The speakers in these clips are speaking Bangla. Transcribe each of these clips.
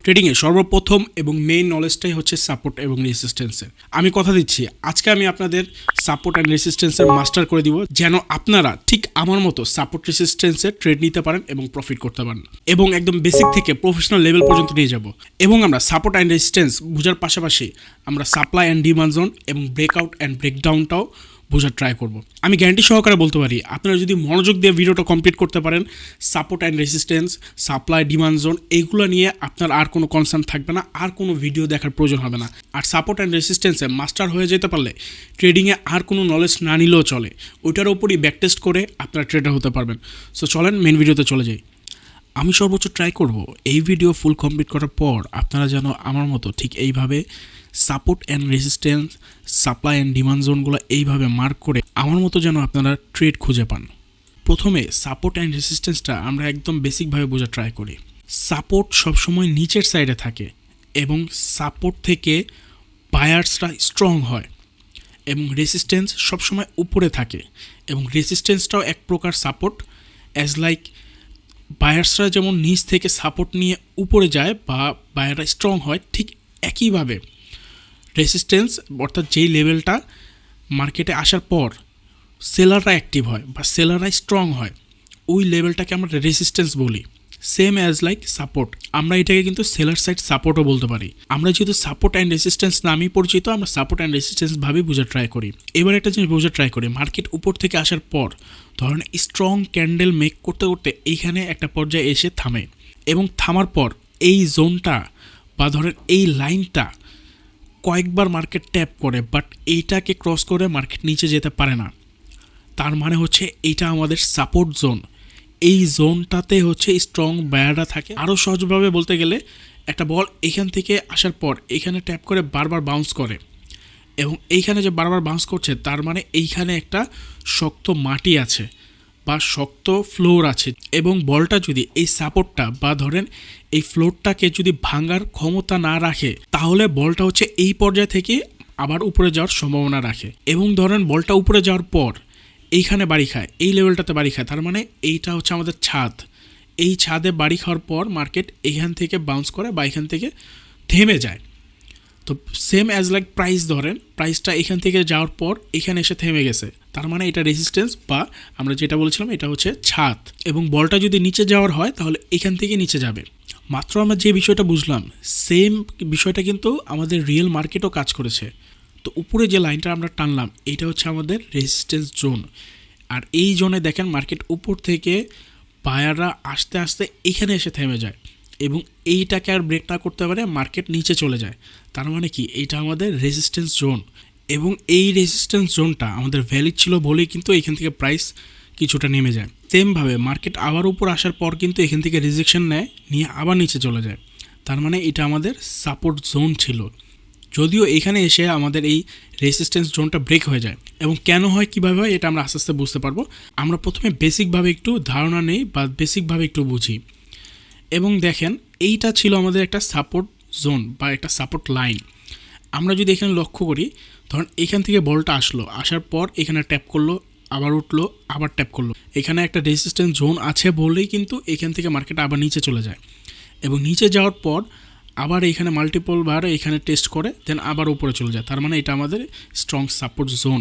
ট্রেডিংয়ে সর্বপ্রথম এবং মেইন নলেজটাই হচ্ছে সাপোর্ট এবং রেসিস্ট্যান্সের। আমি কথা দিচ্ছি আজকে আমি আপনাদের সাপোর্ট অ্যান্ড রেসিস্ট্যান্সের মাস্টার করে দিব, যেন আপনারা ঠিক আমার মতো সাপোর্ট রেসিস্ট্যান্সের ট্রেড নিতে পারেন এবং প্রফিট করতে পারেন, এবং একদম বেসিক থেকে প্রফেশনাল লেভেল পর্যন্ত নিয়ে যাব। এবং আমরা সাপোর্ট অ্যান্ড রেসিস্ট্যান্স বোঝার পাশাপাশি আমরা সাপ্লাই অ্যান্ড ডিমান্ড জোন এবং ব্রেকআউট অ্যান্ড ব্রেকডাউনটাও বোঝার ট্রাই করব। আমি গ্যারান্টি সহকারে বলতে পারি, আপনারা যদি মনোযোগ দিয়ে ভিডিওটা কমপ্লিট করতে পারেন, support and resistance, supply, demand zone এইগুলো নিয়ে আপনার আর কোনো কনসার্ন থাকবে না, আর কোনো ভিডিও দেখার প্রয়োজন হবে না। আর সাপোর্ট অ্যান্ড রেসিস্ট্যান্সে মাস্টার হয়ে যেতে পারলে ট্রেডিংয়ে আর কোনো নলেজ না নিলেও চলে, ওইটার ওপরই ব্যাক টেস্ট করে আপনারা ট্রেডার হতে পারবেন। সো চলেন মেন ভিডিওতে চলে যাই। আমি সর্বোচ্চ ট্রাই করব এই ভিডিও ফুল কমপ্লিট করার পর আপনারা যেন আমার মতো ঠিক এইভাবে support and resistance, supply and demand জোনগুলো এইভাবে মার্ক করে আমার মতো যেন আপনারা ট্রেড খুঁজে পান। প্রথমে সাপোর্ট অ্যান্ড রেসিস্ট্যান্সটা আমরা একদম বেসিকভাবে বোঝার ট্রাই করি। সাপোর্ট সবসময় নিচের সাইডে থাকে এবং সাপোর্ট থেকে বায়ার্সরা স্ট্রং হয়, এবং রেসিস্ট্যান্স সবসময় উপরে থাকে এবং রেসিস্ট্যান্সটাও এক প্রকার সাপোর্ট। অ্যাজ লাইক বায়ার্সরা যেমন নিচ থেকে সাপোর্ট নিয়ে উপরে যায় বা বায়াররা স্ট্রং হয়, ঠিক একইভাবে রেসিস্ট্যান্স অর্থাৎ যেই লেভেলটা মার্কেটে আসার পর সেলাররা অ্যাক্টিভ হয় বা সেলাররা স্ট্রং হয়, ওই লেভেলটাকে আমরা রেসিস্ট্যান্স বলি। সেম অ্যাজ লাইক সাপোর্ট, আমরা এটাকে কিন্তু সেলার সাইড সাপোর্টও বলতে পারি। আমরা যেহেতু সাপোর্ট অ্যান্ড রেসিস্ট্যান্স নামেই পরিচিত, আমরা সাপোর্ট অ্যান্ড রেসিস্ট্যান্স ভাবেই বোঝার ট্রাই করি। এবার একটা জিনিস বোঝার ট্রাই করি, মার্কেট উপর থেকে আসার পর ধরেন স্ট্রং ক্যান্ডেল মেক করতে করতে এইখানে একটা পর্যায়ে এসে থামে, এবং থামার পর এই জোনটা বা ধরেন এই লাইনটা কয়েকবার মার্কেট ট্যাপ করে, বাট এইটাকে ক্রস করে মার্কেট নিচে যেতে পারে না। তার মানে হচ্ছে এইটা আমাদের সাপোর্ট জোন। এই জোনটাতে হচ্ছে স্ট্রং বায়াররা থাকে। আরও সহজভাবে বলতে গেলে একটা বল এখান থেকে আসার পর এখানে ট্যাপ করে বারবার বাউন্স করে, এবং এইখানে যে বারবার বাউন্স করছে তার মানে এইখানে একটা শক্ত মাটি আছে বা শক্ত ফ্লোর আছে, এবং বলটা যদি এই সাপোর্টটা বা ধরেন এই ফ্লোরটাকে যদি ভাঙার ক্ষমতা না রাখে, তাহলে বলটা হচ্ছে এই পর্যায় থেকে আবার উপরে যাওয়ার সম্ভাবনা রাখে। এবং ধরেন বলটা উপরে যাওয়ার পর এইখানে বাড়ি খায়, এই লেভেলটাতে বাড়ি খায়, তার মানে এইটা হচ্ছে আমাদের ছাদ। এই ছাদে বাড়ি খাওয়ার পর মার্কেট এইখান থেকে বাউন্স করে বা এখান থেকে থেমে যায়। তো সেম অ্যাজ লাইক প্রাইস, ধরেন প্রাইসটা এখান থেকে যাওয়ার পর এখানে এসে থেমে গেছে, তার মানে এটা রেজিস্ট্যান্স বা আমরা যেটা বলেছিলাম এটা হচ্ছে ছাদ। এবং বলটা যদি নিচে যাওয়ার হয় তাহলে এখান থেকে নিচে যাবে। মাত্র আমরা যে বিষয়টা বুঝলাম, সেম বিষয়টা কিন্তু আমাদের রিয়েল মার্কেটও কাজ করেছে। তো উপরে যে লাইনটা আমরা টানলাম এইটা হচ্ছে আমাদের রেজিস্ট্যান্স জোন, আর এই জোনে দেখেন মার্কেট উপর থেকে বায়াররা আস্তে আস্তে এখানে এসে থেমে যায়, এবং এইটাকে আর ব্রেক না করতে পারে মার্কেট নিচে চলে যায়। তার মানে কি এইটা আমাদের রেজিস্ট্যান্স জোন, এবং এই রেজিস্ট্যান্স জোনটা আমাদের ভ্যালিড ছিল বলেই কিন্তু এখান থেকে প্রাইস কিছুটা নেমে যায়। সেমভাবে মার্কেট আবার উপর আসার পর কিন্তু এখান থেকে রিজেকশন নেয়, নিয়ে আবার নিচে চলে যায়। তার মানে এটা আমাদের সাপোর্ট জোন ছিল, যদিও এখানে এসে আমাদের এই রেজিস্ট্যান্স জোনটা ব্রেক হয়ে যায়। এবং কেন হয়, কীভাবে হয়, এটা আমরা আস্তে আস্তে বুঝতে পারবো। আমরা প্রথমে বেসিকভাবে একটু ধারণা নেই বা বেসিকভাবে একটু বুঝি। এবং দেখেন এইটা ছিল আমাদের একটা সাপোর্ট জোন বা একটা সাপোর্ট লাইন। আমরা যদি এখানে লক্ষ্য করি, ধরুন এখান থেকে বলটা আসলো, আসার পর এখানে ট্যাপ করলো, আবার উঠলো, আবার ট্যাপ করলো, এখানে একটা রেজিস্ট্যান্স জোন আছে বলেই কিন্তু এখান থেকে মার্কেট আবার নিচে চলে যায়, এবং নিচে যাওয়ার পর আবার এখানে মাল্টিপল বার এখানে টেস্ট করে দেন আবার উপরে চলে যায়। তার মানে এটা আমাদের strong support zone.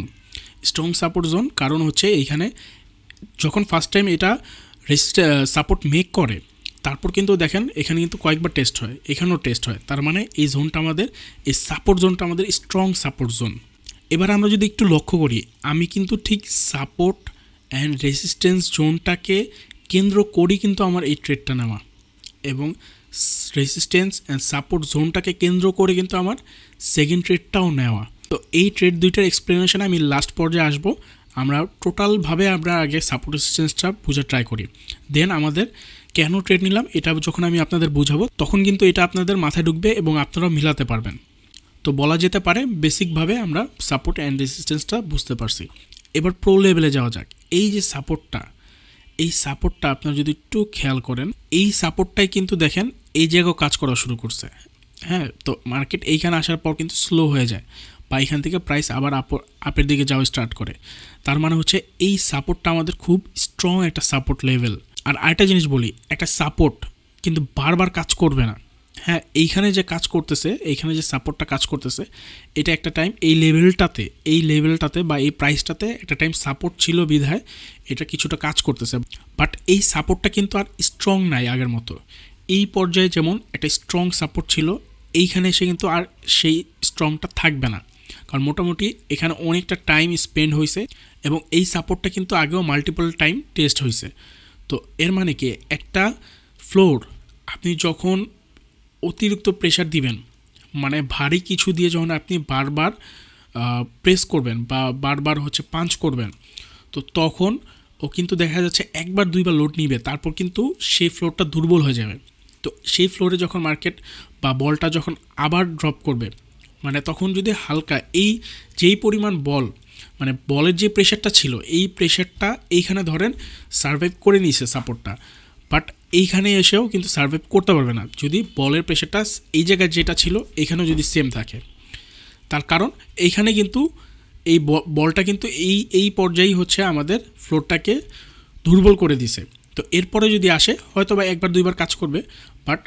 Strong support zone কারণ হচ্ছে এইখানে যখন ফার্স্ট টাইম এটা সাপোর্ট মেক করে, তারপর কিন্তু দেখেন এখানে কিন্তু কয়েকবার টেস্ট হয়, এখানেও টেস্ট হয়। তার মানে এই জোনটা আমাদের, এই সাপোর্ট জোনটা আমাদের স্ট্রং সাপোর্ট জোন। এবার আমরা যদি একটু লক্ষ্য করি, আমি কিন্তু ঠিক সাপোর্ট অ্যান্ড রেজিস্ট্যান্স জোনটাকে কেন্দ্র করেই কিন্তু আমার এই ট্রেডটা নেওয়া, এবং রেজিস্ট্যান্স অ্যান্ড সাপোর্ট জোনটাকে কেন্দ্র করে কিন্তু আমার সেকেন্ড ট্রেডটাও নেওয়া। তো এই ট্রেড দুইটার এক্সপ্লেনেশন আমি লাস্ট পর্যায়ে আসবো। আমরা টোটালভাবে আমরা আগে সাপোর্ট রেজিস্ট্যান্সটা বোঝার ট্রাই করি, দেন আমাদের কেন ট্রেড নিলাম এটা যখন আমি আপনাদের বোঝাবো তখন কিন্তু এটা আপনাদের মাথায় ঢুকবে এবং আপনারাও মিলাতে পারবেন। তো বলা যেতে পারে বেসিকভাবে আমরা সাপোর্ট অ্যান্ড রেজিস্ট্যান্সটা বুঝতে পারছি। এবার প্রো লেভেলে যাওয়া যাক। এই যে সাপোর্টটা, এই সাপোর্টটা আপনারা যদি একটু খেয়াল করেন, এই সাপোর্টটাই কিন্তু দেখেন এই জায়গাও কাজ করা শুরু করছে। হ্যাঁ, তো মার্কেট এইখানে আসার পর কিন্তু স্লো হয়ে যায় বা এখান থেকে প্রাইস আবার আপের দিকে যাওয়া স্টার্ট করে। তার মানে হচ্ছে এই সাপোর্টটা আমাদের খুব স্ট্রং একটা সাপোর্ট লেভেল। আর আরেকটা জিনিস বলি, একটা সাপোর্ট কিন্তু বারবার কাজ করবে না। হ্যাঁ, এইখানে যে কাজ করতেছে, এইখানে যে সাপোর্টটা কাজ করতেছে, এটা একটা টাইম এই লেভেলটাতে বা এই প্রাইসটাতে একটা টাইম সাপোর্ট ছিল বিধায় এটা কিছুটা কাজ করতেছে। বাট এই সাপোর্টটা কিন্তু আর স্ট্রং নাই আগের মতো। এই পর্যায়ে যেমন একটা স্ট্রং সাপোর্ট ছিল, এইখানে এসে কিন্তু আর সেই স্ট্রংটা থাকবে না, কারণ মোটামুটি এখানে অনেকটা টাইম স্পেন্ড হয়েছে এবং এই সাপোর্টটা কিন্তু আগেও মাল্টিপল টাইম টেস্ট হয়েছে। তো এর মানে কি, একটা ফ্লোর আপনি যখন অতিরিক্ত প্রেশার দিবেন, মানে ভারী কিছু দিয়ে যখন আপনি বারবার প্রেস করবেন বা বারবার পাঞ্চ করবেন, তো তখন ও কিন্তু দেখা যাচ্ছে একবার দুইবার লোড নিবে, তারপর কিন্তু সেই ফ্লোরটা দুর্বল হয়ে যাবে। তো সেই ফ্লোরে যখন মার্কেট বা বলটা যখন আবার ড্রপ করবে, মানে তখন যদি হালকা যেই পরিমাণ বল, মানে বলের যে প্রেশারটা ছিল, এই প্রেশারটা এইখানে ধরেন সার্ভাইভ করে নিয়েছে সাপোর্টটা, বাট এইখানে এসেও কিন্তু সার্ভাইভ করতে পারবে না যদি বলের প্রেশারটা এই জায়গায় যেটা ছিল এখানেও যদি সেম থাকে। তার কারণ এইখানে কিন্তু এই বলটা কিন্তু এই পর্যায়েই আমাদের ফ্লোরটাকে দুর্বল করে দিছে। তো এরপরে যদি আসে হয়তো বা একবার দুইবার কাজ করবে, বাট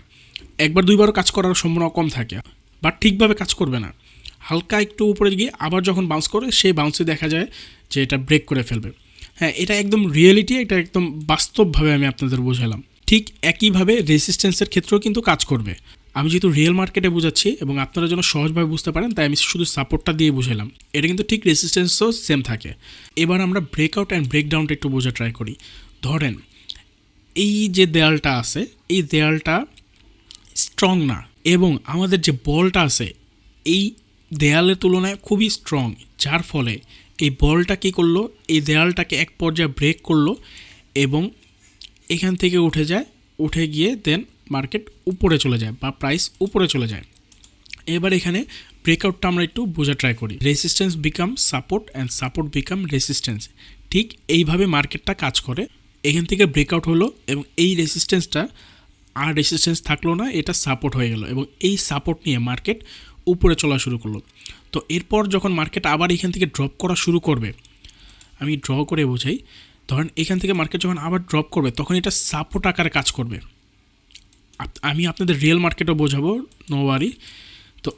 একবার দুইবারও কাজ করার সম্ভাবনা কম থাকে, বাট ঠিকভাবে কাজ করবে না। হালকা একটু উপরে গিয়ে আবার যখন বাউন্স করে, সেই বাউন্সে দেখা যায় যে এটা ব্রেক করে ফেলবে। হ্যাঁ, এটা একদম রিয়েলিটি, এটা একদম বাস্তবভাবে আমি আপনাদের বোঝালাম। ঠিক একইভাবে রেসিস্ট্যান্সের ক্ষেত্রেও কিন্তু কাজ করবে। আমি যেহেতু রিয়েল মার্কেটে বোঝাচ্ছি এবং আপনারা যেন সহজভাবে বুঝতে পারেন, তাই আমি শুধু সাপোর্টটা দিয়ে বুঝালাম। এটা কিন্তু ঠিক রেসিস্ট্যান্সও সেম থাকে। এবার আমরা ব্রেকআউট অ্যান্ড ব্রেকডাউনটা একটু বোঝা ট্রাই করি। ধরেন এই যে দেয়ালটা আছে, এই দেয়ালটা স্ট্রং না এবং আমাদের যে বলটা আছে এই দেয়ালের তুলনায় খুবই স্ট্রং, যার ফলে এই বলটা কী করলো, এই দেয়ালটাকে এক পর্যায়ে ব্রেক করলো এবং এখান থেকে উঠে গিয়ে দেন মার্কেট উপরে চলে যায় বা প্রাইস উপরে চলে যায়। এবার এখানে ব্রেকআউটটা আমরা একটু বোঝা ট্রাই করি। Resistance become support and support become resistance, ঠিক এইভাবে মার্কেটটা কাজ করে। এখান থেকে ব্রেকআউট হলো এবং এই রেসিস্ট্যান্সটা আর রেসিস্ট্যান্স থাকলো না, এটা সাপোর্ট হয়ে গেল এবং এই সাপোর্ট নিয়ে মার্কেট উপরে চলা শুরু করলো। তো এরপর যখন মার্কেট আবার এখান থেকে ড্রপ করা শুরু করবে, আমি ড্র করে বোঝাই, ধরেন এখান থেকে মার্কেট যখন আবার ড্রপ করবে তখন এটা সাপোর্ট আকারে কাজ করবে। আমি আপনাদের রিয়েল মার্কেটও বোঝাবো, নো ওয়ারি। তো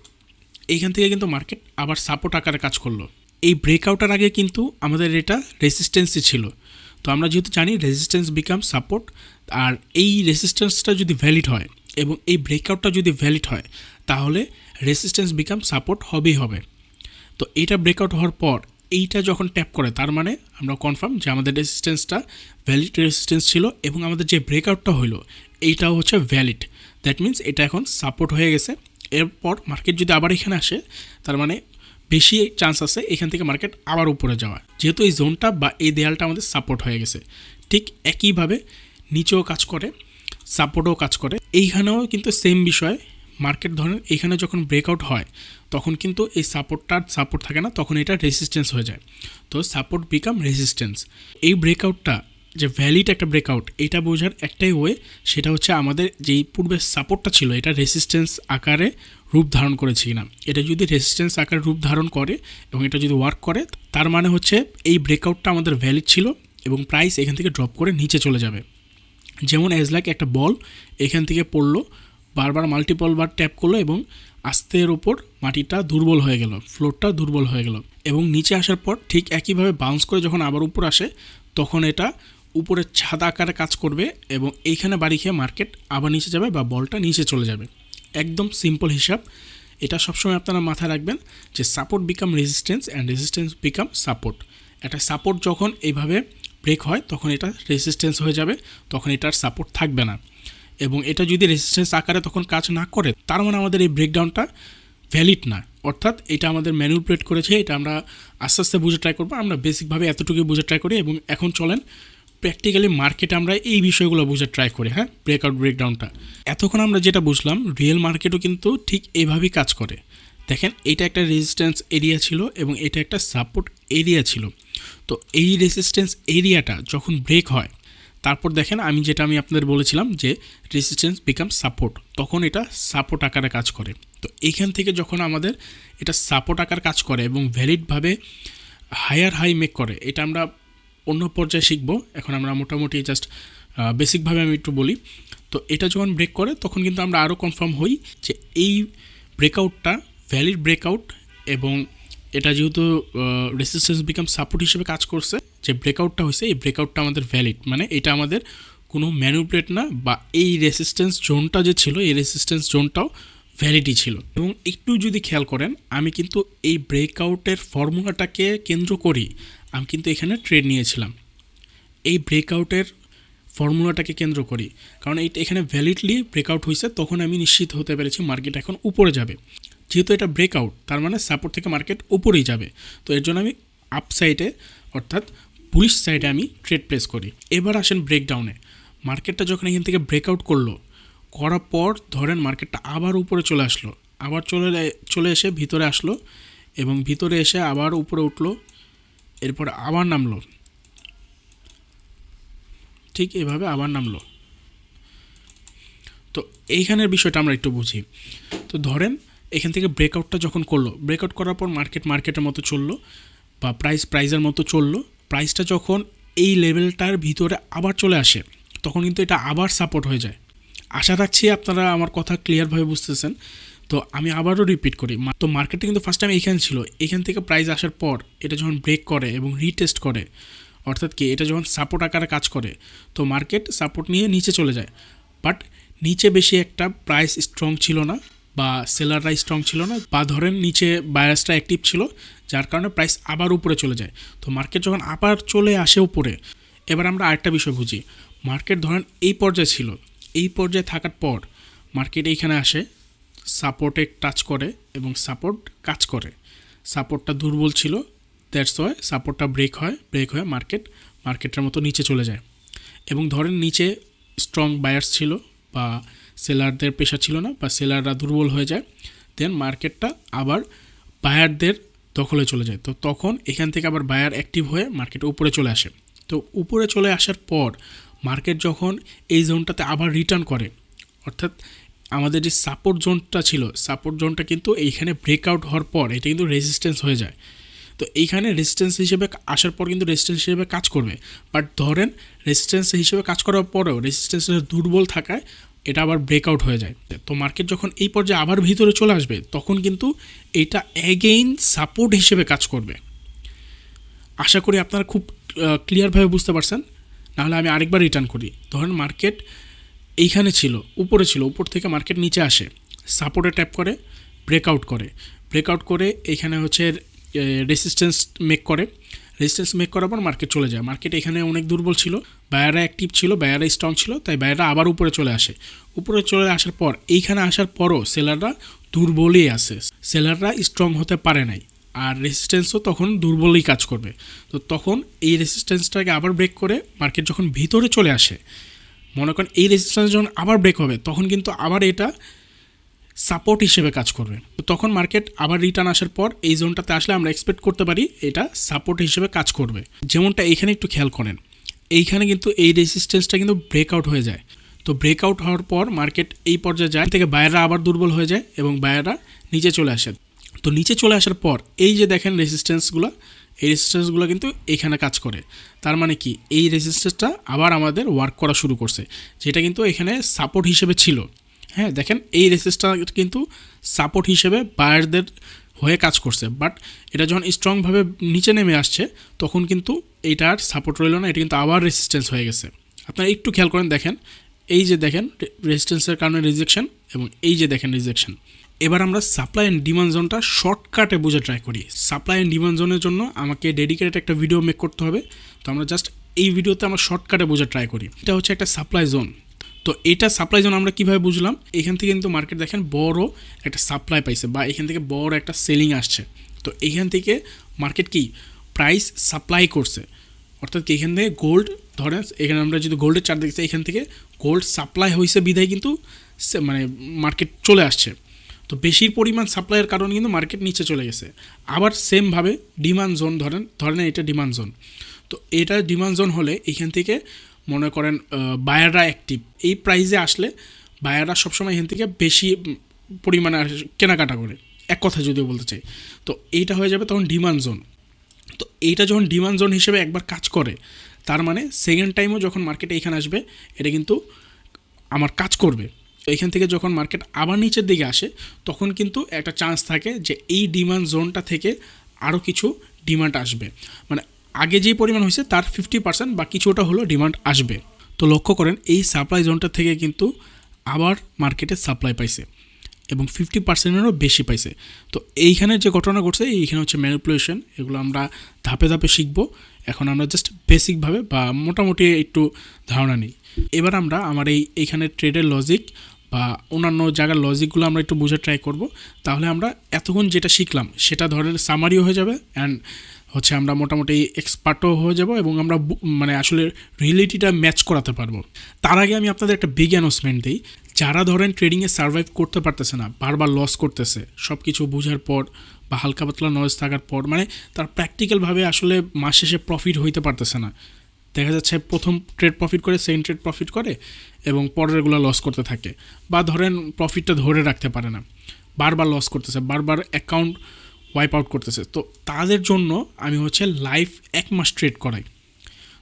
এইখান থেকে কিন্তু মার্কেট আবার সাপোর্ট আকারে কাজ করলো। এই ব্রেকআউটের আগে কিন্তু আমাদের এটা রেসিস্ট্যান্সই ছিল। তো আমরা যেহেতু জানি রেসিস্ট্যান্স বিকাম সাপোর্ট, আর এই রেসিস্ট্যান্সটা যদি ভ্যালিড হয় এবং এই ব্রেকআউটটা যদি ভ্যালিড হয়, তাহলে রেসিস্ট্যান্স বিকাম সাপোর্ট হবেই হবে। তো এইটা ব্রেকআউট হওয়ার পর এইটা যখন ট্যাপ করে, তার মানে আমরা কনফার্ম যে আমাদের রেসিস্ট্যান্সটা ভ্যালিড রেসিস্ট্যান্স ছিল এবং আমাদের যে ব্রেকআউটটা হলো এইটাও ভ্যালিড। দ্যাট মিন্স এটা এখন সাপোর্ট হয়ে গেছে। এরপর মার্কেট যদি আবার এখানে আসে, তার মানে বেশি চান্স আছে এখান থেকে মার্কেট আবার উপরে যাওয়া, যেহেতু এই জোনটা বা এই দেয়ালটা আমাদের সাপোর্ট হয়ে গেছে। ঠিক একইভাবে নিচেও কাজ করে, সাপোর্টও কাজ করে। এইখানেও কিন্তু সেম বিষয়। মার্কেট ধরেন এখানে যখন ব্রেকআউট হয় তখন কিন্তু এই সাপোর্ট থাকে না, তখন এটা রেসিস্ট্যান্স হয়ে যায়। তো সাপোর্ট বিকাম রেসিস্ট্যান্স। এই ব্রেকআউটটা যে ভ্যালিড একটা ব্রেকআউট, এটা বোঝার একটাই ওয়ে, সেটা আমাদের যেই পূর্বে সাপোর্টটা ছিল এটা রেসিস্ট্যান্স আকারে রূপ ধারণ করেছে কিনা। এটা যদি রেসিস্ট্যান্স আকারে রূপ ধারণ করে এবং এটা যদি ওয়ার্ক করে, তার মানে এই ব্রেকআউটটা আমাদের ভ্যালিড ছিল এবং প্রাইস এখান থেকে ড্রপ করে নিচে চলে যাবে। যেমন এজ লাইক একটা বল এখান থেকে পড়লো, বারবার মাল্টিপল বার ট্যাপ করলো এবং আস্তের ওপর মাটিটা দুর্বল হয়ে গেল, ফ্লোরটা দুর্বল হয়ে গেল এবং নিচে আসার পর ঠিক একইভাবে বাউন্স করে যখন আবার উপর আসে, তখন এটা উপরে ছাদ আকারে কাজ করবে এবং এইখানে বাড়ি খেয়ে মার্কেট আবার নিচে যাবে বা বলটা নিচে চলে যাবে। একদম সিম্পল হিসাব। এটা সবসময় আপনারা মাথায় রাখবেন যে support become resistance and resistance become support. একটা সাপোর্ট যখন এইভাবে ব্রেক হয় তখন এটা রেজিস্ট্যান্স হয়ে যাবে, তখন এটার সাপোর্ট থাকবে না। এবং এটা যদি রেজিস্ট্যান্স আকারে তখন কাজ না করে, তার মানে আমাদের এই ব্রেকডাউনটা ভ্যালিড না, অর্থাৎ এটা আমাদের ম্যানিপুলেট করেছে। এটা আমরা আস্তে আস্তে বুঝে ট্রাই করবো। আমরা বেসিকভাবে এতটুকুই বুঝে ট্রাই করি এবং এখন চলেন প্র্যাকটিক্যালি মার্কেটে আমরা এই বিষয়গুলো বুঝে ট্রাই করি। হ্যাঁ, ব্রেকআউট ব্রেকডাউনটা এতক্ষণ আমরা যেটা বুঝলাম, রিয়েল মার্কেটও কিন্তু ঠিক এইভাবেই কাজ করে। দেখেন, এটা একটা রেজিস্ট্যান্স এরিয়া ছিল এবং এটা একটা সাপোর্ট এরিয়া ছিল। তো এই রেজিস্ট্যান্স এরিয়াটা যখন ব্রেক হয়, তারপর দেখেন আমি আপনাদের বলেছিলাম যে রেজিস্ট্যান্স বিকাম সাপোর্ট, তখন এটা সাপোর্ট আকারে কাজ করে। তো এইখান থেকে যখন আমাদের এটা সাপোর্ট আকার কাজ করে এবং ভ্যালিডভাবে হায়ার হাই মেক করে, এটা আমরা অন্য পর্যায়ে শিখব। এখন আমরা মোটামুটি জাস্ট বেসিকভাবে আমি একটু বলি। তো এটা যখন ব্রেক করে তখন কিন্তু আমরা আরও কনফার্ম হই যে এই ব্রেকআউটটা ভ্যালিড ব্রেকআউট, এবং এটা যেহেতু রেসিস্ট্যান্স বিকাম সাপোর্ট হিসেবে কাজ করছে, যে ব্রেকআউটটা হয়েছে এই ব্রেকআউটটা আমাদের ভ্যালিড, মানে এটা আমাদের কোনো ম্যানিপুলেট না, বা এই রেসিস্ট্যান্স জোনটা যে ছিল এই রেসিস্ট্যান্স জোনটাও ভ্যালিডই ছিল। এবং একটু যদি খেয়াল করেন আমি কিন্তু এই ব্রেকআউটের ফর্মুলাটাকে কেন্দ্র করি আমি কিন্তু এখানে ট্রেড নিয়েছিলাম, এই ব্রেকআউটের ফর্মুলাটাকে কেন্দ্র করি, কারণ এখানে ভ্যালিডলি ব্রেকআউট হয়েছে, তখন আমি নিশ্চিত হতে পেরেছি মার্কেট এখন উপরে যাবে। যেহেতু এটা ব্রেকআউট তার মানে সাপোর্ট থেকে মার্কেট উপরেই যাবে, তো এর জন্য আমি আপ সাইডে অর্থাৎ বুলিশ সাইডে আমি ট্রেড প্লেস করি। এবার আসেন ব্রেকডাউনে। মার্কেটটা যখন এখান থেকে ব্রেকআউট করার পর ধরেন মার্কেটটা আবার উপরে চলে আসলো, আবার চলে এসে ভিতরে আসলো, এবং ভিতরে এসে আবার উপরে উঠলো, এরপর আবার নামলো, ঠিক এভাবে আবার নামলো। তো এইখানের বিষয়টা আমরা একটু বুঝি। তো ধরেন এখান থেকে ব্রেকআউটটা যখন করলো, ব্রেকআউট করার পর মার্কেটের মতো চললো, বা প্রাইসের মতো চললো, প্রাইসটা যখন এই লেভেলটার ভিতরে আবার চলে আসে তখন কিন্তু এটা আবার সাপোর্ট হয়ে যায়। আশা রাখছি আপনারা আমার কথা ক্লিয়ারভাবে বুঝতেছেন। তো আমি আবারও রিপিট করি, তো মার্কেটটা কিন্তু ফার্স্ট টাইম এখানে ছিল, এখান থেকে প্রাইস আসার পর এটা যখন ব্রেক করে এবং রিটেস্ট করে, অর্থাৎ কি এটা যখন সাপোর্ট আকারে কাজ করে, তো মার্কেট সাপোর্ট নিয়ে নিচে চলে যায়, বাট নিচে বেশি একটা প্রাইস স্ট্রং ছিল না, বা সেলাররা স্ট্রং ছিল না, বা ধরেন নিচে বায়ার্সটা অ্যাক্টিভ ছিল, যার কারণে প্রাইস আবার উপরে চলে যায়। তো মার্কেট যখন আবার চলে আসে উপরে, এবার আমরা আরেকটা বিষয় বুঝি। মার্কেট ধরেন এই পর্যায়ে ছিল, এই পর্যায়ে থাকার পর মার্কেট এইখানে আসে, সাপোর্টে টাচ করে এবং সাপোর্ট কাজ করে, সাপোর্টটা দুর্বল ছিল, দ্যাটস ওয়াই সাপোর্টটা ব্রেক হয়ে মার্কেটের মতো নিচে চলে যায়। এবং ধরেন নিচে স্ট্রং বায়ার্স ছিল, বা সেলারদের পেশা ছিল না, বা সেলাররা দুর্বল হয়ে যায়, দেন মার্কেটটা আবার বায়ারদের দখলে চলে যায়। তো তখন এখান থেকে আবার বায়ার অ্যাক্টিভ হয়ে মার্কেট উপরে চলে আসে। তো উপরে চলে আসার পর মার্কেট যখন এই জোনটাতে আবার রিটার্ন করে, অর্থাৎ আমাদের যে সাপোর্ট জোনটা ছিল, সাপোর্ট জোনটা কিন্তু এইখানে ব্রেকআউট হওয়ার পর এটা কিন্তু রেজিস্ট্যান্স হয়ে যায়। তো এইখানে রেজিস্ট্যান্স হিসেবে আসার পর কিন্তু রেজিস্ট্যান্স হিসেবে কাজ করবে, বাট ধরেন রেজিস্ট্যান্স হিসেবে কাজ করার পরেও রেজিস্ট্যান্সের দুর্বল থাকায় এটা আবার ব্রেকআউট হয়ে যায়। তো মার্কেট যখন এই পর্যায়ে আবার ভিতরে চলে আসবে তখন কিন্তু এটা অ্যাগেইন সাপোর্ট হিসেবে কাজ করবে। আশা করি আপনারা খুব ক্লিয়ারভাবে বুঝতে পারছেন। নাহলে আমি আরেকবার রিটার্ন করি। ধরেন মার্কেট এইখানে ছিল, উপর থেকে মার্কেট নিচে আসে, সাপোর্টে ট্যাপ করে ব্রেকআউট করে এইখানে হচ্ছে রেজিস্ট্যান্স মেক করার পর মার্কেট চলে যায়। মার্কেট এখানে অনেক দুর্বল ছিল, বায়াররা অ্যাক্টিভ ছিল, বায়াররা স্ট্রং ছিল, তাই বায়াররা আবার উপরে চলে আসার পর এইখানে আসার পরও সেলাররা দুর্বলই আছে, সেলাররা স্ট্রং হতে পারে নাই, আর রেজিস্ট্যান্সও তখন দুর্বলই কাজ করবে। তো তখন এই রেজিস্ট্যান্সটাকে আবার ব্রেক করে মার্কেট যখন ভিতরে চলে আসে, মনে করেন এই রেজিস্ট্যান্স যখন আবার ব্রেক হবে তখন কিন্তু আবার এটা সাপোর্ট হিসেবে কাজ করবে। তো তখন মার্কেট আবার রিটার্ন আসার পর এই জোনটাতে আসলে আমরা এক্সপেক্ট করতে পারি এটা সাপোর্ট হিসেবে কাজ করবে। যেমনটা এইখানে একটু খেয়াল করেন, এইখানে কিন্তু এই রেজিস্ট্যান্সটা কিন্তু ব্রেকআউট হয়ে যায়। তো ব্রেকআউট হওয়ার পর মার্কেট এই পর্যায়ে যায়, থেকে বায়াররা আবার দুর্বল হয়ে যায় এবং বায়াররা নিচে চলে আসে। তো নিচে চলে আসার পর এই যে দেখেন এই রেজিস্ট্যান্সগুলো কিন্তু এখানে কাজ করে। তার মানে কি এই রেজিস্ট্যান্সটা আবার আমাদের ওয়ার্ক করা শুরু করছে, যেটা কিন্তু এখানে সাপোর্ট হিসেবে ছিল। হ্যাঁ, দেখেন এই রেজিস্ট্যান্সটা কিন্তু সাপোর্ট হিসেবে বায়ারদের হয়ে কাজ করছে, বাট এটা যখন স্ট্রংভাবে নিচে নেমে আসছে তখন কিন্তু এইটা আর সাপোর্ট রইল না, এটা কিন্তু আবার রেজিস্ট্যান্স হয়ে গেছে। আপনারা একটু খেয়াল করেন, দেখেন এই যে দেখেন রেজিস্ট্যান্সের কারণে রিজেকশন, এবং এই যে দেখেন রিজেকশন। এবার আমরা সাপ্লাই অ্যান্ড ডিমান্ড জোনটা শর্টকাটে বোঝা ট্রাই করি। সাপ্লাই অ্যান্ড ডিমান্ড জোনের জন্য আমাকে ডেডিকেটেড একটা ভিডিও মেক করতে হবে, তো আমরা জাস্ট এই ভিডিওতে আমরা শর্টকাটে বোঝা ট্রাই করি। এটা হচ্ছে একটা সাপ্লাই জোন। তো এটা সাপ্লাই জোন আমরা কীভাবে বুঝলাম, এখান থেকে কিন্তু মার্কেট দেখেন বড় একটা সাপ্লাই পাইছে, বা এখান থেকে বড় একটা সেলিং আসছে। তো এখান থেকে মার্কেট কি প্রাইস সাপ্লাই করছে, অর্থাৎ কি এখান থেকে গোল্ড, ধরেন এখানে আমরা যদি গোল্ডের চার্ট দেখছি, এখান থেকে গোল্ড সাপ্লাই হয়েছে বিধায় কিন্তু মানে মার্কেট চলে আসছে। তো বেশির পরিমাণ সাপ্লাইয়ের কারণে কিন্তু মার্কেট নিচে চলে গেছে। আবার সেমভাবে ডিমান্ড জোন ধরেন এটা ডিমান্ড জোন। তো এটা ডিমান্ড জোন হলে এখান থেকে মনে করেন বায়াররা অ্যাক্টিভ, এই প্রাইসে আসলে বায়াররা সবসময় এখান থেকে বেশি পরিমাণে কেনাকাটা করে, এক কথা যদিও বলতে চাই। তো এইটা হয়ে যাবে তখন ডিমান্ড জোন। তো এইটা যখন ডিমান্ড জোন হিসেবে একবার কাজ করে, তার মানে সেকেন্ড টাইমও যখন মার্কেটে এখানে আসবে এটা কিন্তু আমার কাজ করবে। তো এখান থেকে যখন মার্কেট আবার নিচের দিকে আসে তখন কিন্তু একটা চান্স থাকে যে এই ডিমান্ড জোনটা থেকে আরও কিছু ডিমান্ড আসবে, মানে আগে যেই পরিমাণ হয়েছে তার 50% বা কিছুটা হলো ডিমান্ড আসবে। তো লক্ষ্য করেন এই সাপ্লাই জোনটা থেকে কিন্তু আবার মার্কেটে সাপ্লাই পাইছে এবং 50%-এরও বেশি পাইছে। তো এইখানে যে ঘটনা ঘটছে এইখানে হচ্ছে ম্যানিপুলেশন, এগুলো আমরা ধাপে ধাপে শিখবো। এখন আমরা জাস্ট বেসিকভাবে বা মোটামুটি একটু ধারণা নিই। এবার আমরা আমার এইখানে ট্রেডের লজিক বা অন্যান্য জায়গার লজিকগুলো আমরা একটু বোঝার ট্রাই করব। তাহলে আমরা এতক্ষণ যেটা শিখলাম সেটা ধরেন সামারিও হয়ে যাবে অ্যান্ড হচ্ছে আমরা মোটামুটি এক্সপার্টও হয়ে যাব এবং আমরা মানে আসলে রিয়েলিটিটা ম্যাচ করাতে পারবো। তার আগে আমি আপনাদের একটা বিগ অ্যানাউন্সমেন্ট দিই। যারা ধরেন ট্রেডিংয়ে সার্ভাইভ করতে পারতেছে না, বারবার লস করতেছে, সব কিছু বোঝার পর বা হালকা পাতলা নলেজ থাকার পর, মানে তার প্র্যাকটিক্যালভাবে আসলে মাস শেষে প্রফিট হইতে পারতেছে না, দেখা যাচ্ছে প্রথম ট্রেড প্রফিট করে সেকেন্ড ট্রেড প্রফিট করে এবং পরেরগুলো লস করতে থাকে, বা ধরেন প্রফিটটা ধরে রাখতে পারে না, বারবার লস করতেছে, বারবার অ্যাকাউন্ট ওয়াইপ আউট করতেছে। তো তাদের জন্য আমি হচ্ছে লাইভ 1 মাস ট্রেড করাই।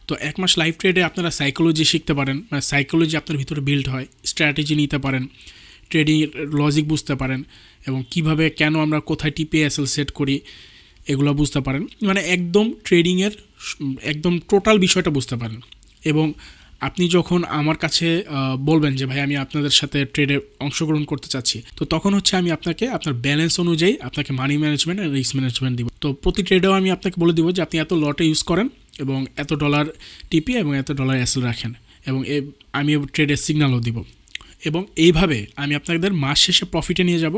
তো 1 মাস লাইভ ট্রেডে আপনারা সাইকোলজি শিখতে পারেন, মানে সাইকোলজি আপনার ভিতরে বিল্ড হয়, স্ট্র্যাটেজি নিতে পারেন, ট্রেডিং লজিক বুঝতে পারেন এবং কিভাবে কেন আমরা কোথায় টিপিএসএল সেট করি এগুলো বুঝতে পারেন, মানে একদম ট্রেডিংয়ের একদম টোটাল বিষয়টা বুঝতে পারেন। এবং আপনি যখন আমার কাছে বলবেন যে ভাই আমি আপনাদের সাথে ট্রেডে অংশগ্রহণ করতে চাচ্ছি, তো তখন হচ্ছে আমি আপনাকে আপনার ব্যালেন্স অনুযায়ী আপনাকে মানি ম্যানেজমেন্ট আর রিস্ক ম্যানেজমেন্ট দিব। তো প্রতি ট্রেডেও আমি আপনাকে বলে দিব যে আপনি এত লটে ইউজ করেন এবং এত ডলার টিপি এবং এত ডলার এসএল রাখেন, এবং আমি ট্রেডের সিগন্যালও দিব। এবং এইভাবে আমি আপনাদের মাস শেষে প্রফিটে নিয়ে যাব।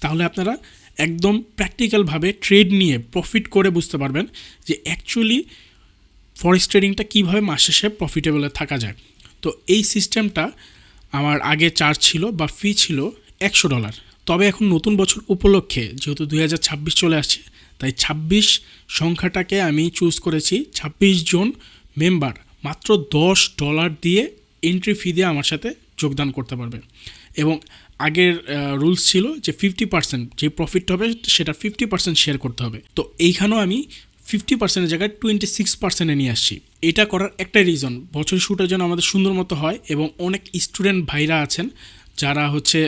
তাহলে আপনারা একদম প্র্যাকটিক্যালভাবে ট্রেড নিয়ে প্রফিট করে বুঝতে পারবেন যে অ্যাকচুয়ালি ফরেক্স ট্রেডিংটা কীভাবে মাস শেষে প্রফিটেবলে থাকা যায়। তো এই সিস্টেমটা আমার আগে চার্জ ছিল বা ফি ছিল $100। তবে এখন নতুন বছর উপলক্ষে যেহেতু 2026 চলে আসছে, তাই 26 সংখ্যাটাকে আমি চুজ করেছি। 26 জন মেম্বার মাত্র $10 দিয়ে এন্ট্রি ফি দিয়ে আমার সাথে যোগদান করতে পারবে। এবং আগের রুলস ছিল যে 50% যে প্রফিট হবে সেটা 50% শেয়ার করতে হবে। তো এইখানেও আমি 50%-এর জায়গায় 26%-এ নিয়ে আসছি। এটা করার একটাই রিজন, বছর শুরুটা যেন আমাদের সুন্দর মতো হয় এবং অনেক স্টুডেন্ট ভাইরা আছেন যারা হচ্ছে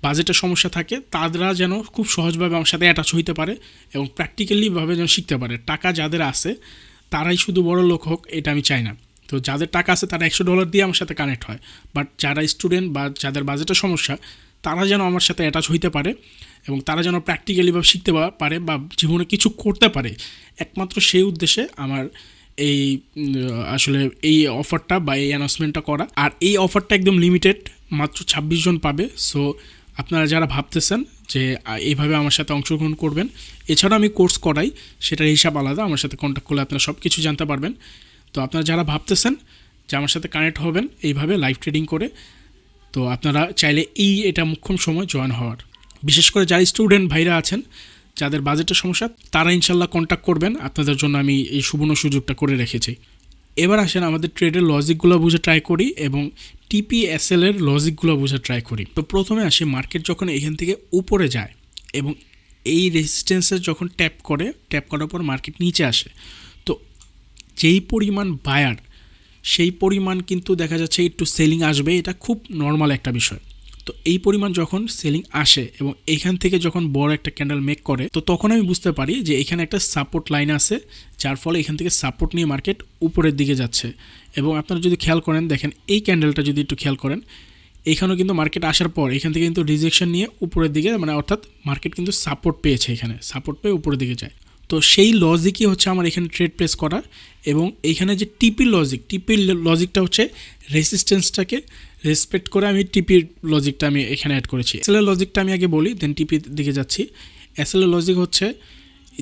বাজেটের সমস্যা থাকে, তারা যেন খুব সহজভাবে আমার সাথে অ্যাটাচ হইতে পারে এবং প্র্যাকটিক্যালিভাবে যেন শিখতে পারে। টাকা যাদের আছে তারাই শুধু বড় লোক হোক এটা আমি চাই না। তো যাদের টাকা আছে তারা $100 দিয়ে আমার সাথে কানেক্ট হয়, বাট যারা স্টুডেন্ট বা যাদের বাজেটের সমস্যা তারা যেন আমার সাথে অ্যাটাচ হইতে পারে এবং তারা যেন প্র্যাকটিক্যালিভাবে শিখতে পারে বা জীবনে কিছু করতে পারে, একমাত্র সেই উদ্দেশ্যে আমার এই আসলে এই অফারটা বা এই অ্যানাউন্সমেন্টটা করা। আর এই অফারটা একদম লিমিটেড, মাত্র 26 জন পাবে। সো আপনারা যারা ভাবতেছেন যে এইভাবে আমার সাথে অংশগ্রহণ করবেন, এছাড়াও আমি কোর্স করাই, সেটার হিসাব আলাদা, আমার সাথে কন্ট্যাক্ট করলে আপনারা সব কিছু জানতে পারবেন। তো আপনারা যারা ভাবতেছেন যে আমার সাথে কানেক্ট হবেন এইভাবে লাইভ ট্রেডিং করে, তো আপনারা চাইলে এটা মুখ্যম সময় জয়েন হওয়ার। বিশেষ করে যারা স্টুডেন্ট ভাইরা আছেন যাদের বাজেটের সমস্যা তারা ইনশাল্লাহ কন্ট্যাক্ট করবেন, আপনাদের জন্য আমি এই সুবর্ণ সুযোগটা করে রেখেছি। এবার আসেন আমাদের ট্রেডের লজিকগুলো বুঝে ট্রাই করি এবং টিপিএসএল এর লজিকগুলো বুঝে ট্রাই করি। তো প্রথমে আসি মার্কেট যখন এখান থেকে উপরে যায় এবং এই রেজিস্ট্যান্সে যখন ট্যাপ করার পর মার্কেট নিচে আসে, তো যেই পরিমাণ বায়ার সেই পরিমাণ কিন্তু দেখা যাচ্ছে একটু সেলিং আসবে, এটা খুব নর্মাল একটা বিষয়। তো এই পরিমাণ যখন সেলিং আসে এবং এইখান থেকে যখন বড় একটা ক্যান্ডেল মেক করে, তো তখন আমি বুঝতে পারি যে এখানে একটা সাপোর্ট লাইন আছে, যার ফলে এখান থেকে সাপোর্ট নিয়ে মার্কেট উপরের দিকে যাচ্ছে। এবং আপনারা যদি খেয়াল করেন, দেখেন এই ক্যান্ডেলটা যদি একটু খেয়াল করেন, এইখানেও কিন্তু মার্কেট আসার পর এখান থেকে কিন্তু রিজেকশন নিয়ে উপরের দিকে, মানে অর্থাৎ মার্কেট কিন্তু সাপোর্ট পেয়েছে, এখানে সাপোর্ট পেয়ে উপরের দিকে যায়। তো সেই লজিকই হচ্ছে আমার এখানে ট্রেড প্লেস করা। এবং এইখানে যে টিপির লজিকটা হচ্ছে রেসিস্ট্যান্সটাকে রেসপেক্ট করে আমি টিপির লজিকটা আমি এখানে অ্যাড করেছি। এসএলের লজিকটা আমি আগে বলি, দেন টিপির দিকে যাচ্ছি। এসএলের লজিক হচ্ছে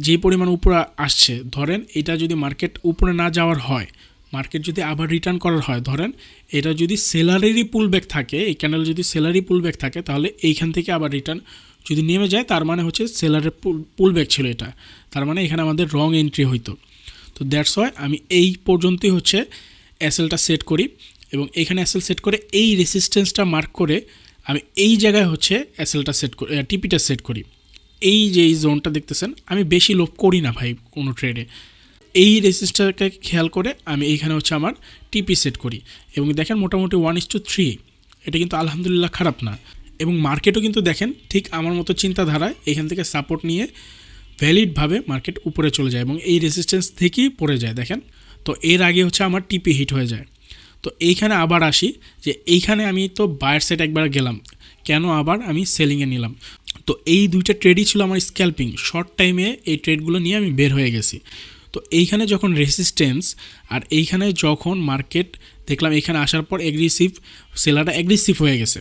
যেই পরিমাণ উপরে আসছে, ধরেন এটা যদি মার্কেট উপরে না যাওয়ার হয়, মার্কেট যদি আবার রিটার্ন করার হয়, ধরেন এটা যদি সেলারেরই পুলব্যাক থাকে, এই ক্যান্ডেল যদি সেলারি পুলব্যাক থাকে, তাহলে এইখান থেকে আবার রিটার্ন যদি নেমে যায় তার মানে হচ্ছে সেলারের পুলব্যাক ছিল এটা, তার মানে এখানে আমাদের রং এন্ট্রি হইতো। তো দ্যাটস ওয়াই আমি এই পর্যন্তই হচ্ছে এসএলটা সেট করি এবং এখানে এসএল সেট করে এই রেসিস্ট্যান্সটা মার্ক করে আমি এই জায়গায় হচ্ছে এসএলটা সেট করি, টিপিটা সেট করি। এই যে এই জোনটা দেখতেছেন, আমি বেশি লোভ করি না ভাই কোনো ট্রেডে। এই রেসিস্ট্যান্সটাকে খেয়াল করে আমি এইখানে হচ্ছে আমার টিপি সেট করি এবং দেখেন মোটামুটি 1:3 এটা কিন্তু আলহামদুলিল্লাহ খারাপ না। এবং মার্কেটও কিন্তু দেখেন ঠিক আমার মতো চিন্তাধারায় এখান থেকে সাপোর্ট নিয়ে ভ্যালিডভাবে মার্কেট উপরে চলে যায় এবং এই রেজিস্ট্যান্স থেকেই পড়ে যায় দেখেন। তো এর আগে হচ্ছে আমার টিপি হিট হয়ে যায়। তো এইখানে আবার আসি যে এইখানে আমি তো বায়ার সাইড একবার গেলাম, কেন আবার আমি সেলিংয়ে নিলাম। তো এই দুইটা ট্রেডই ছিল আমার স্ক্যাল্পিং, শর্ট টাইমে এই ট্রেডগুলো নিয়ে আমি বের হয়ে গেছি। তো এইখানে যখন রেসিস্ট্যান্স আর এইখানে যখন মার্কেট দেখলাম এখানে আসার পর অ্যাগ্রেসিভ, সেলারটা অ্যাগ্রেসিভ হয়ে গেছে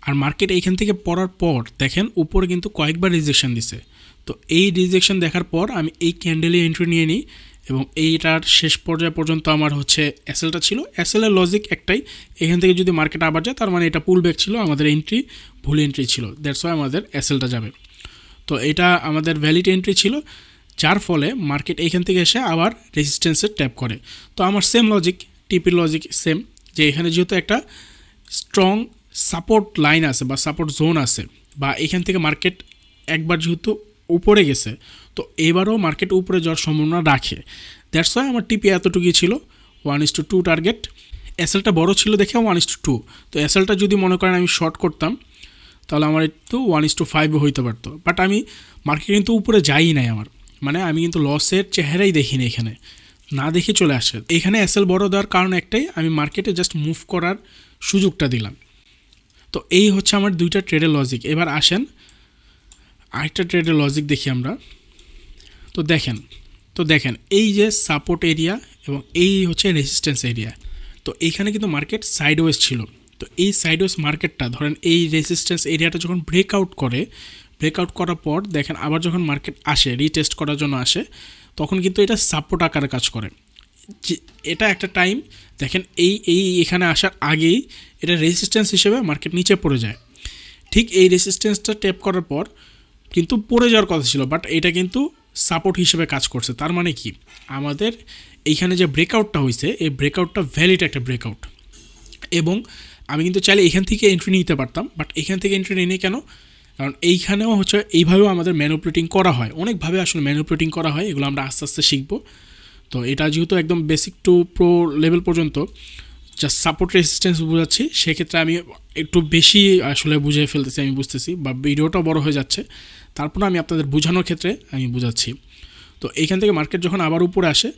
আর মার্কেট এইখান থেকে পড়ার পর দেখেন উপরে কিন্তু কয়েকবার রিজেকশন দিছে। তো এই রিজেকশন দেখার পর আমি এই ক্যান্ডেলে এন্ট্রি নিয়ে নিই এবং এইটার শেষ পর্যায় পর্যন্ত আমার হচ্ছে এসএলটা ছিল। এসএলের লজিক একটাই, এখান থেকে যদি মার্কেট আবার যায় তার মানে এটা পুল ব্যাক ছিল, আমাদের এন্ট্রি ভুল এন্ট্রি ছিল, দ্যাটস ওয়াই আমাদের এসএলটা যাবে। তো এটা আমাদের ভ্যালিড এন্ট্রি ছিল, যার ফলে মার্কেট এইখান থেকে এসে আবার রেজিস্ট্যান্সে ট্যাপ করে। তো আমার সেম লজিক, টিপির লজিক সেম, যে এখানে যেহেতু একটা স্ট্রং সাপোর্ট লাইন আছে বা সাপোর্ট জোন আছে বা এখান থেকে মার্কেট একবার যেহেতু উপরে গেছে, তো এবারও মার্কেট উপরে যাওয়ার সম্ভাবনা রাখে, দ্যাটস ওয়াই আমার টিপি এতটুকুই ছিল 1:2 টার্গেট। এসএলটা বড় ছিল দেখে 1:2। তো এসএলটা যদি মনে করেন আমি শর্ট করতাম তাহলে আমার একটু 1:5 হইতে পারতো, বাট আমি মার্কেট কিন্তু উপরে যাই নাই আমার, মানে আমি কিন্তু লসের চেহারাই দেখিনি, এখানে না দেখে চলে আসে। এখানে এসএল বড় দেওয়ার কারণ একটাই, আমি মার্কেটে জাস্ট মুভ করার সুযোগটা দিলাম। তো এই হচ্ছে আমার দুইটা ট্রেডের লজিক। এবার আসেন আরেকটা ট্রেডের লজিক দেখি আমরা। তো দেখেন এই যে সাপোর্ট এরিয়া এবং এই হচ্ছে রেজিস্ট্যান্স এরিয়া, তো এইখানে কিন্তু মার্কেট সাইডওয়েজ ছিল। তো এই সাইডওয়েজ মার্কেটটা ধরেন এই রেজিস্ট্যান্স এরিয়াটা যখন ব্রেকআউট করার পর দেখেন আবার যখন মার্কেট আসে রিটেস্ট করার জন্য আসে, তখন কিন্তু এটা সাপোর্ট আকারে কাজ করে। এটা একটা টাইম দেখেন এখানে আসার আগেই এটা রেজিস্ট্যান্স হিসেবে মার্কেট নিচে পড়ে যায়। ঠিক এই রেজিস্ট্যান্সটা ট্যাপ করার পর কিন্তু পড়ে যাওয়ার কথা ছিল, বাট এটা কিন্তু সাপোর্ট হিসেবে কাজ করছে। তার মানে কি, আমাদের এইখানে যে ব্রেকআউটটা হয়েছে এই ব্রেকআউটটা ভ্যালিড একটা ব্রেকআউট, এবং আমি কিন্তু চাইলে এখান থেকে এন্ট্রি নিতে পারতাম, বাট এখান থেকে এন্ট্রি নিই কেন, কারণ এইখানেও হচ্ছে এইভাবেও আমাদের ম্যানিপুলেটিং করা হয়, অনেকভাবে আসলে ম্যানিপুলেটিং করা হয়, এগুলো আমরা আস্তে আস্তে শিখবো। তো এটা যেহেতু একদম বেসিক টু প্রো লেভেল পর্যন্ত জাস্ট সাপোর্ট রেজিস্ট্যান্স বোঝাচ্ছি, সেক্ষেত্রে আমি একটু বেশি আসলে বুঝে ফেলতেছি, আমি বুঝতেছি, বা ভিডিওটাও বড় হয়ে যাচ্ছে, তারপর আমি আপনাদের বোঝানোর ক্ষেত্রে আমি বুঝাচ্ছি। তো এইখান থেকে মার্কেট যখন আবার উপরে আসে,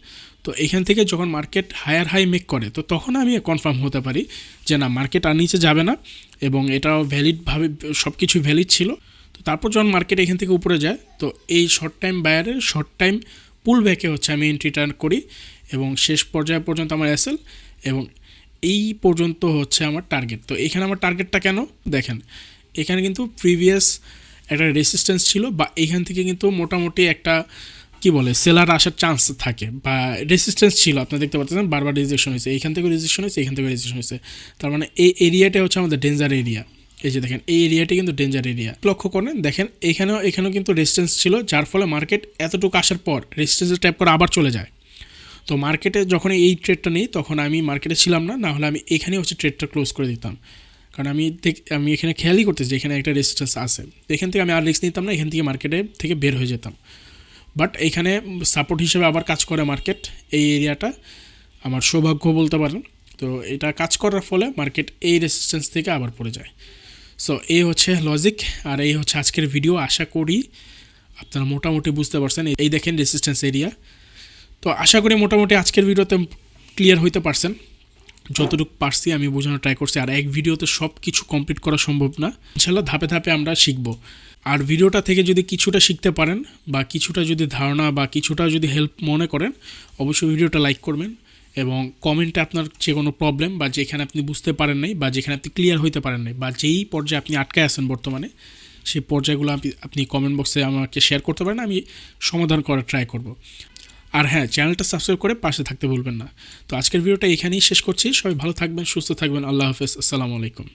তো এইখান থেকে যখন মার্কেট হায়ার হাই মেক করে, তো তখন আমি কনফার্ম হতে পারি যে না, মার্কেট আর নিচে যাবে না এবং এটাও ভ্যালিডভাবে সব কিছু ভ্যালিড ছিল। তো তারপর যখন মার্কেট এখান থেকে উপরে যায়, তো এই শর্ট টাইম বায়ারের শর্ট টাইম পুল ব্যাকে হচ্ছে আমি এন্ট্রি টার্ন করি এবং শেষ পর্যায় পর্যন্ত আমার এসএল এবং এই পর্যন্ত হচ্ছে আমার টার্গেট। তো এখানে আমার টার্গেটটা কেন দেখেন, এখানে কিন্তু প্রিভিয়াস একটা রেসিস্ট্যান্স ছিল, বা এখান থেকে কিন্তু মোটামুটি একটা কি বলে সেলার আসার চান্স থাকে, বা রেসিস্ট্যান্স ছিল, আপনারা দেখতে পাচ্ছেন বারবার রিজেকশন হয়েছে, এইখান থেকে রিজেকশন হয়েছে, এখান থেকে রিজেকশন হয়েছে, তার মানে এই এরিয়াটা হচ্ছে আমাদের ডেঞ্জার এরিয়া। এই যে দেখেন এই এরিয়াটি কিন্তু ডেঞ্জার এরিয়া, লক্ষ্য করেন দেখেন এখানেও কিন্তু রেজিস্ট্যান্স ছিল, যার ফলে মার্কেট এতটুকু আসার পর রেজিস্ট্যান্সে ট্যাপ করে আবার চলে যায়। তো মার্কেটে যখন এই ট্রেডটা নেই তখন আমি মার্কেটে ছিলাম না, হলে আমি এখানে হচ্ছে ট্রেডটা ক্লোজ করে দিতাম, কারণ আমি এখানে খেয়ালই করতেছি যে এখানে একটা রেজিস্ট্যান্স আছে, এখান থেকে আমি আর রিস্ক নিতাম না, এখান থেকে মার্কেটে থেকে বের হয়ে যেতাম। বাট এখানে সাপোর্ট হিসেবে আবার কাজ করে মার্কেট, এই এরিয়াটা আমার সৌভাগ্য বলতে পারেন। তো এটা কাজ করার ফলে মার্কেট এই রেজিস্ট্যান্স থেকে আবার পড়ে যায়। সো এই হচ্ছে লজিক, আর এই হচ্ছে আজকের ভিডিও। আশা করি আপনারা মোটামুটি বুঝতে পারছেন। এই দেখেন রেজিস্ট্যান্স এরিয়া। তো আশা করি মোটামুটি আজকের ভিডিওতে ক্লিয়ার হইতে পারছেন, যতটুকু পারছি আমি বোঝানোর ট্রাই করছি। আর এক ভিডিওতে সব কিছু কমপ্লিট করা সম্ভব না, ইনশাল্লাহ ধাপে ধাপে আমরা শিখব। আর ভিডিওটা থেকে যদি কিছুটা শিখতে পারেন বা কিছুটা যদি ধারণা বা কিছুটা যদি হেল্প মনে করেন, অবশ্যই ভিডিওটা লাইক করবেন এবং কমেন্টে আপনার যে কোনো প্রবলেম বা যেখানে আপনি বুঝতে পারেন নাই বা যেখানে আপনি ক্লিয়ার হইতে পারেন নাই বা যেই পর্যায়ে আপনি আটকায় আছেন বর্তমানে, সেই পর্যায়গুলো আপনি কমেন্ট বক্সে আমাকে শেয়ার করতে পারেন, আমি সমাধান করার ট্রাই করব। আর হ্যাঁ, চ্যানেলটা সাবস্ক্রাইব করে পাশে থাকতে ভুলবেন না। তো আজকের ভিডিওটা এখানেই শেষ করছি। সবাই ভালো থাকবেন, সুস্থ থাকবেন। আল্লাহ হাফেজ, আসসালামু আলাইকুম।